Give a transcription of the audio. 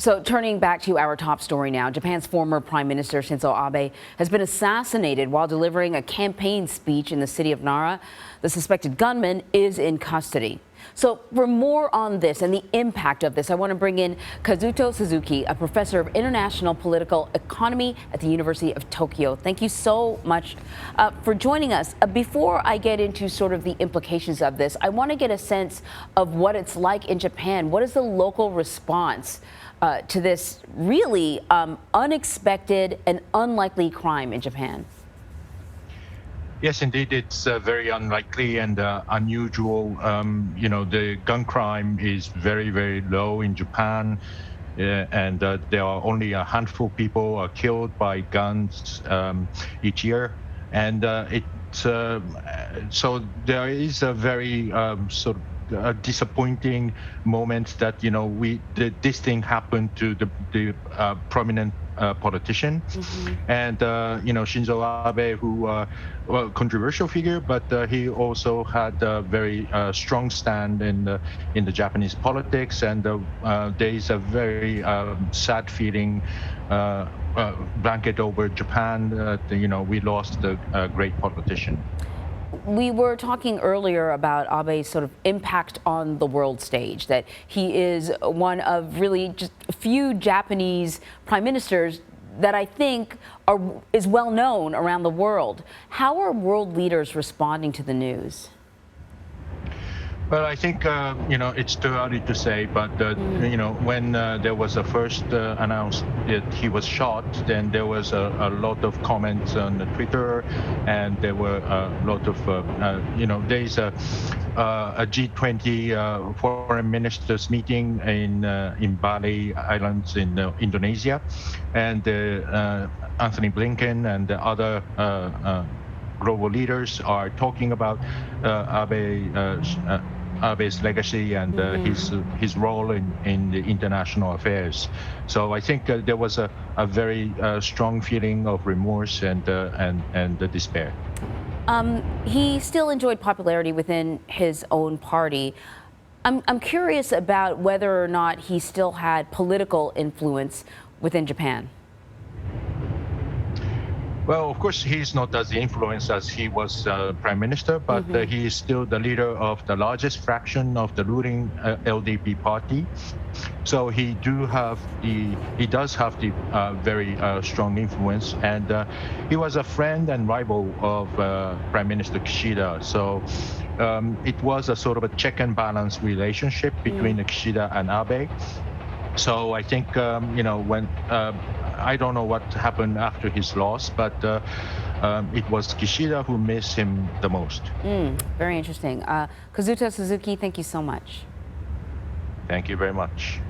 So turning back to our top story now, Japan's former Prime Minister Shinzo Abe has been assassinated while delivering a campaign speech in the city of Nara. The suspected gunman is in custody. So for more on this and the impact of this, I want to bring in Kazuto Suzuki, a professor of international political economy at the University of Tokyo. Thank you so much for joining us. Before I get into sort of the implications of this, I want to get a sense of what it's like in Japan. What is the local response to this really unexpected and unlikely crime in Japan? Yes, indeed, it's very unlikely and unusual. The gun crime is very, very low in Japan, and there are only a handful of people are killed by guns each year. And so there is a very sort of a disappointing moment that this thing happened to the prominent politician. And Shinzo Abe, who well, controversial figure, but he also had a very strong stand in the Japanese politics, and there is a very sad feeling blanket over Japan that we lost a great politician. We were talking earlier about Abe's sort of impact on the world stage, that he is one of really just a few Japanese prime ministers that I think is well known around the world. How are world leaders responding to the news? Well, I think it's too early to say, but when there was a first announced that he was shot, then there was a lot of comments on Twitter, and there were a lot of there's a G20 foreign ministers meeting in Bali Islands in Indonesia, and Anthony Blinken and the other global leaders are talking about Abe's legacy and his role in the international affairs. So I think there was a very strong feeling of remorse and despair. He still enjoyed popularity within his own party. I'm curious about whether or not he still had political influence within Japan. Well, of course, he's not as influenced as he was prime minister, but he is still the leader of the largest fraction of the ruling LDP party. So he does have the very strong influence, and he was a friend and rival of Prime Minister Kishida. So it was a sort of a check and balance relationship between Kishida and Abe. So I think when I don't know what happened after his loss, but it was Kishida who missed him the most. Very interesting. Kazuto Suzuki, thank you so much. Thank you very much.